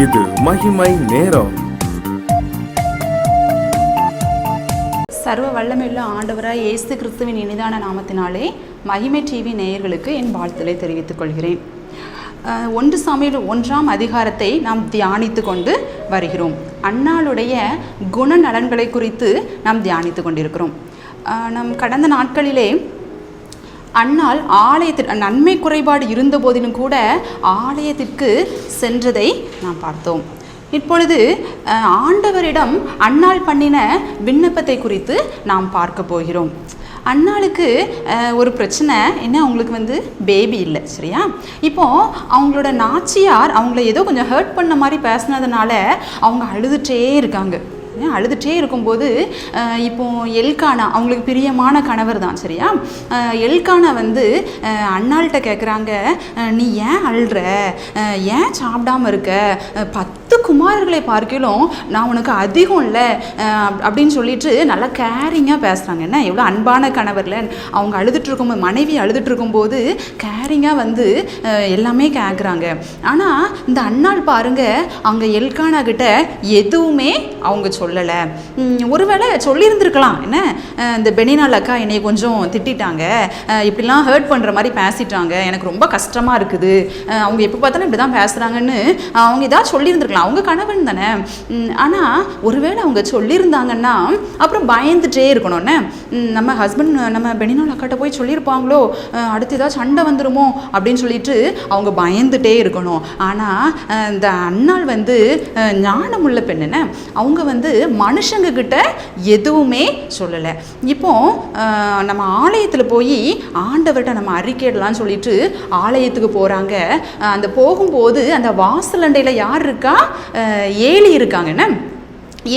இது மகிமை நேரம். சர்வ வல்லமையுள்ள ஆண்டவராய் இயேசு கிறிஸ்துவின் இனிதான நாமத்தினாலே மகிமை டிவி நேயர்களுக்கு என் வாழ்த்துக்களை தெரிவித்துக் கொள்கிறேன். 1 சாமுவேல் 1ஆம் அதிகாரத்தை நாம் தியானித்து கொண்டு வருகிறோம். அன்னாளுடைய குணநலன்களை குறித்து நாம் தியானித்து கொண்டிருக்கிறோம். நம் கடந்த நாட்களிலே அன்னாள் ஆலயத்திற்கு நன்மை குறைபாடு இருந்த போதிலும் கூட ஆலயத்திற்கு சென்றதை நாம் பார்த்தோம். இப்பொழுது ஆண்டவரிடம் அன்னாள் பண்ணின விண்ணப்பத்தை குறித்து நாம் பார்க்க போகிறோம். அன்னாளுக்கு ஒரு பிரச்சனை என்ன, அவங்களுக்கு பேபி இல்லை, சரியா? இப்போது அவங்களோட நாச்சியார் அவங்கள ஏதோ கொஞ்சம் ஹர்ட் பண்ண மாதிரி பேசினதுனால அவங்க அழுதுகிட்டே இருக்காங்க. அழுதுகிட்டே இருக்கும்போது இப்போது எல்கானா அவங்களுக்கு பிரியமான கணவர் தான், சரியா? எல்கானா அன்னாள்கிட்ட கேட்குறாங்க, நீ ஏன் அழுற, ஏன் சாப்பிடாமல் இருக்க, 10 குமாரர்களை பார்க்கலும் நான் உனக்கு அதிகம் இல்லை அப்படின்னு சொல்லிட்டு நல்லா கேரிங்காக பேசுகிறாங்க. என்ன எவ்வளோ அன்பான கணவரில் அவங்க அழுதுட்டு இருக்கும்போது, மனைவி அழுதுட்டு இருக்கும்போது கேரிங்காக எல்லாமே கேட்குறாங்க. ஆனால் இந்த அன்னாள் பாருங்க, அங்கே எல்கானா கிட்ட எதுவுமே அவங்க சொல்லலை. ஒருவேளை சொல்லியிருந்துருக்கலாம், என்ன இந்த பெனினால் அக்கா என்னை கொஞ்சம் திட்டாங்க, இப்படிலாம் ஹர்ட் பண்ணுற மாதிரி பேசிட்டாங்க, எனக்கு ரொம்ப கஷ்டமாக இருக்குது, அவங்க எப்போ பார்த்தாலும் இப்படி தான் பேசுகிறாங்கன்னு அவங்க ஏதாவது சொல்லியிருந்துருக்கலாம். அவங்க கணவன் தானே. ஆனால் ஒருவேளை அவங்க சொல்லியிருந்தாங்கன்னா அப்புறம் பயந்துட்டே இருக்கணும்னு, நம்ம ஹஸ்பண்ட் நம்ம பெனினால் அக்காட்ட போய் சொல்லியிருப்பாங்களோ, அடுத்து ஏதாவது சண்டை வந்துடுமோ அப்படின்னு சொல்லிட்டு அவங்க பயந்துட்டே இருக்கணும். ஆனால் இந்த அன்னாள் ஞானமுள்ள பெண், என்ன அவங்க மனுஷங்க கிட்ட எதுவுமே சொல்லலை. இப்போ நம்ம ஆலயத்தில் போய் ஆண்டவர்கிட்ட நம்ம அறிக்கையிடலான்னு சொல்லிட்டு ஆலயத்துக்கு போகிறாங்க. அந்த போகும்போது அந்த வாசலண்டையில் யார் இருக்கா? ஏலி இருக்காங்கன்னு.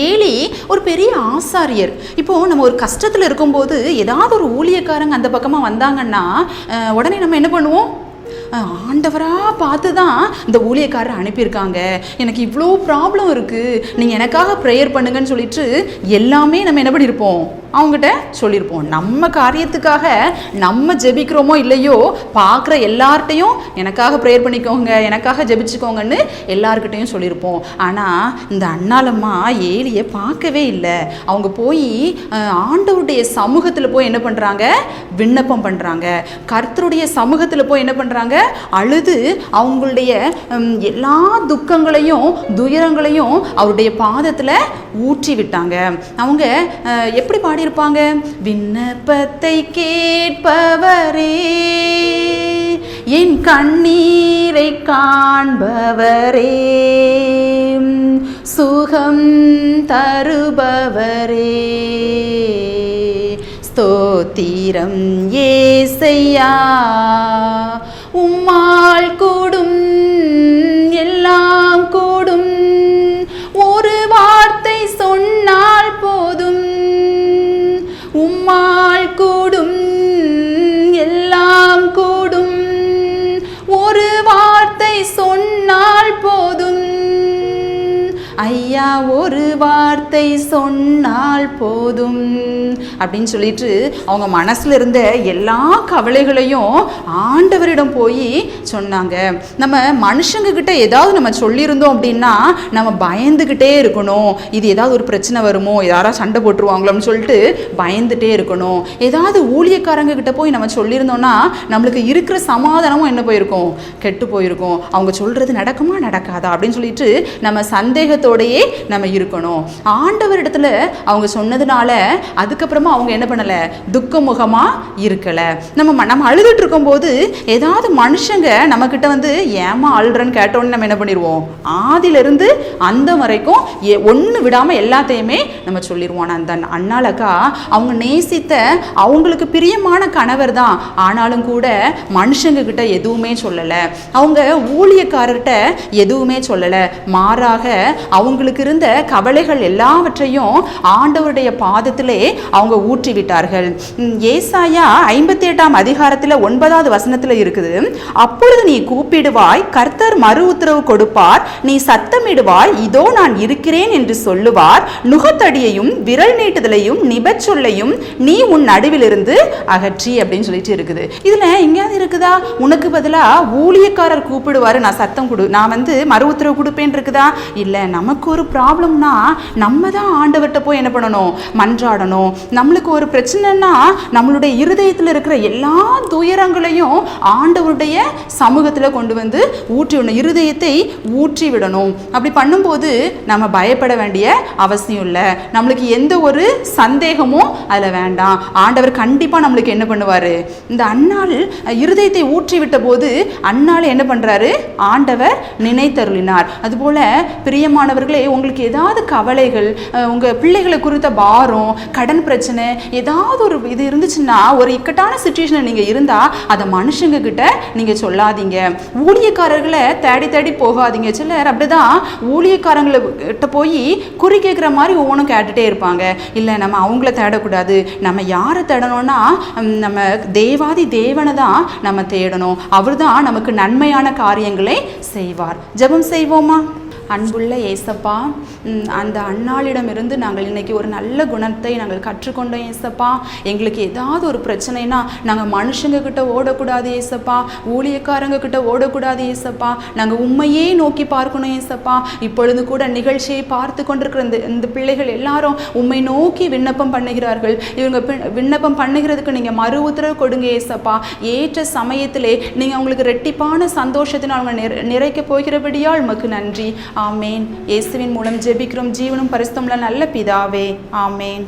ஏலி ஒரு பெரிய ஆசாரியர். இப்போது நம்ம ஒரு கஷ்டத்தில் இருக்கும்போது ஏதாவது ஒரு ஊழியக்காரங்க அந்த பக்கமாக வந்தாங்கன்னா உடனே நம்ம என்ன பண்ணுவோம்? ஆண்டவராக பார்த்து தான் இந்த ஊழியக்காரரை அனுப்பியிருக்காங்க, எனக்கு இவ்வளோ ப்ராப்ளம் இருக்குது, நீங்கள் எனக்காக ப்ரேயர் பண்ணுங்கன்னு சொல்லிட்டு எல்லாமே நம்ம என்ன பண்ணியிருப்போம்? அவங்ககிட்ட சொல்லியிருப்போம். நம்ம காரியத்துக்காக நம்ம ஜெபிக்கிறோமோ இல்லையோ, பார்க்குற எல்லார்ட்டையும் எனக்காக ப்ரேயர் பண்ணிக்கோங்க, எனக்காக ஜெபிச்சுக்கோங்கன்னு எல்லார்கிட்டையும் சொல்லியிருப்போம். ஆனால் இந்த அண்ணாலம்மா ஏலியை பார்க்கவே இல்லை. அவங்க போய் ஆண்டவருடைய சமூகத்தில் போய் என்ன பண்ணுறாங்க? விண்ணப்பம் பண்ணுறாங்க. கர்த்தருடைய சமூகத்தில் போய் என்ன பண்ணுறாங்க? அழுது அவங்களுடைய எல்லா துக்கங்களையும் துயரங்களையும் அவருடைய பாதத்தில் ஊற்றி விட்டாங்க. அவங்க எப்படி பாடியிருப்பாங்க? விண்ணப்பத்தை கேட்பவரே, என் கண்ணீரை காண்பவரே, சுகம் தருபவரே, ஸ்தோத்திரம் ஏசையா, உம்மால் கூடும் எல்லாம் கூடும், ஒரு வார்த்தை சொன்னால் போதும், உம்மால் கூடும் எல்லாம் கூடும், ஒரு வார்த்தை சொன்னால் போதும், ஐயா ஒரு வார்த்தை சொன்னால் போதும் அப்படின்னு சொல்லிட்டு அவங்க மனசில் இருந்த எல்லா கவலைகளையும் ஆண்டவரிடம் போய் சொன்னாங்க. நம்ம மனுஷங்க கிட்ட ஏதாவது நம்ம சொல்லியிருந்தோம் அப்படின்னா நம்ம பயந்துக்கிட்டே இருக்கணும். இது ஏதாவது ஒரு பிரச்சனை வருமோ, யாராவது சண்டை போட்டுருவாங்களோன்னு சொல்லிட்டு பயந்துட்டே இருக்கணும். ஏதாவது ஊழியக்காரங்க கிட்ட போய் நம்ம சொல்லியிருந்தோம்னா நம்மளுக்கு இருக்கிற சமாதானமும் என்ன போயிருக்கும்? கெட்டு போயிருக்கும். அவங்க சொல்கிறது நடக்குமா நடக்காதா அப்படின்னு சொல்லிட்டு நம்ம சந்தேகத்தோடையே நம்ம இருக்கணும். ஆண்டவரிடத்துல அவங்க சொன்னதுனால அதுக்கப்புறமா அவங்க என்ன பண்ணல? துக்கமுகமா இருக்கல. நம்ம அழுதுட்டு இருக்கும்போது ஏதாவது மனுஷங்க நம்ம கிட்ட ஏமா அழுறன்னு கேட்டோன்னு நம்ம என்ன பண்ணிடுவோம்? ஆதிலிருந்து அந்த வரைக்கும் ஒன்று விடாம எல்லாத்தையுமே நம்ம சொல்லிடுவோம். அந்த அண்ணாலக்கா அவங்க நேசித்த அவங்களுக்கு பிரியமான கணவர் தான், ஆனாலும் கூட மனுஷங்க கிட்ட எதுவுமே சொல்லலை. அவங்க ஊழியக்காரர்கிட்ட எதுவுமே சொல்லலை. மாறாக அவங்களுக்கு இருந்த கவலை கவலைகள் எல்லாவற்றையும் ஆண்டவருடைய பாதத்திலே அவங்க ஊற்றி விட்டார்கள். ஏசாயா 58ஆம் அதிகாரத்தில் 9வது வசனத்தில் இருக்குது, அப்பொழுது நீ கூப்பிடுவாய், கர்த்தர் மறு உத்தரவு கொடுப்பார், நீ சத்தமிடுவாய், இதோ நான் இருக்கிறேன் என்று சொல்லுவார், நுகத்தடியையும் விரல் நீட்டுதலையும் நிபச்சொல்லையும் நீ உன் நடுவிலிருந்து அகற்றி அப்படின்னு சொல்லிட்டு இருக்குது. இதுல எங்கேயாவது இருக்குதா உனக்கு பதிலா ஊழியக்காரர் கூப்பிடுவாரு, நான் சத்தம் கொடு, நான் மறு உத்தரவு கொடுப்பேன் இருக்குதா? இல்ல. நமக்கு ஒரு ப்ராப்ளம்னா நம்ம தான் ஆண்டவர்கிட்ட போய் என்ன பண்ணணும்? மன்றாடணும். நம்மளுக்கு ஒரு பிரச்சனைனா நம்மளுடைய இருதயத்தில் இருக்கிற எல்லா துயரங்களையும் ஆண்டவருடைய சமூகத்தில் கொண்டு வந்து ஊற்றி விடணும், இருதயத்தை ஊற்றி விடணும். அப்படி பண்ணும்போது நம்ம பயப்பட வேண்டிய அவசியம் இல்லை. நம்மளுக்கு எந்த ஒரு சந்தேகமும் அதில் வேண்டாம். ஆண்டவர் கண்டிப்பாக நம்மளுக்கு என்ன பண்ணுவார்? இந்த அன்னாள் இருதயத்தை ஊற்றி விட்ட போது அன்னாள் என்ன பண்ணுறாரு? ஆண்டவர் நினைத்தருளினார். அதுபோல பிரியமானவர்களே, உங்களுக்கு ஏதாவது கவலைகள், உங்கள் பிள்ளைகளை குறித்த பாரம், கடன் பிரச்சனை, ஏதாவது ஒரு இது இருந்துச்சுன்னா, ஒரு இக்கட்டான சுச்சுவேஷனில் நீங்கள் இருந்தால் அதை மனுஷங்க கிட்ட நீங்கள் சொல்லாதீங்க. ஊழியக்காரர்களை தேடி தேடி போகாதீங்க. சிலர் அப்படிதான் ஊழியக்காரங்களை கிட்ட போய் குறி கேட்குற மாதிரி ஒவ்வொன்றும் கேட்டுகிட்டே இருப்பாங்க. இல்லை, நம்ம அவங்கள தேடக்கூடாது. நம்ம யாரை தேடணும்னா நம்ம தேவாதி தேவனை தான் நம்ம தேடணும். அவர் தான் நமக்கு நன்மையான காரியங்களை செய்வார். ஜெபம் செய்வோமா? அன்புள்ள ஏசப்பா, அந்த அன்னாளிடமிருந்து நாங்கள் இன்றைக்கி ஒரு நல்ல குணத்தை நாங்கள் கற்றுக்கொண்டோம் ஏசப்பா. எங்களுக்கு ஏதாவது ஒரு பிரச்சனைனா நாங்கள் மனுஷங்க கிட்ட ஓடக்கூடாது ஏசப்பா, ஊழியக்காரங்க கிட்ட ஓடக்கூடாது ஏசப்பா. நாங்கள் உண்மையே நோக்கி பார்க்கணும் ஏசப்பா. இப்பொழுது கூட நிகழ்ச்சியை பார்த்து கொண்டிருக்கிற இந்த பிள்ளைகள் எல்லாரும் உண்மை நோக்கி விண்ணப்பம் பண்ணுகிறார்கள். இவங்க விண்ணப்பம் பண்ணுகிறதுக்கு நீங்கள் மறு உத்தரவு கொடுங்க ஏசப்பா. ஏற்ற சமயத்திலே நீங்கள் அவங்களுக்கு ரெட்டிப்பான சந்தோஷத்தினால் அவங்க நிறைக்க போகிறபடியால் உமக்கு நன்றி. ஆமேன். இயேசுவின் மூலம் ஜெபிக்கிறோம் ஜீவனும் பரிசுத்தமுள்ள நல்ல பிதாவே. ஆமேன்.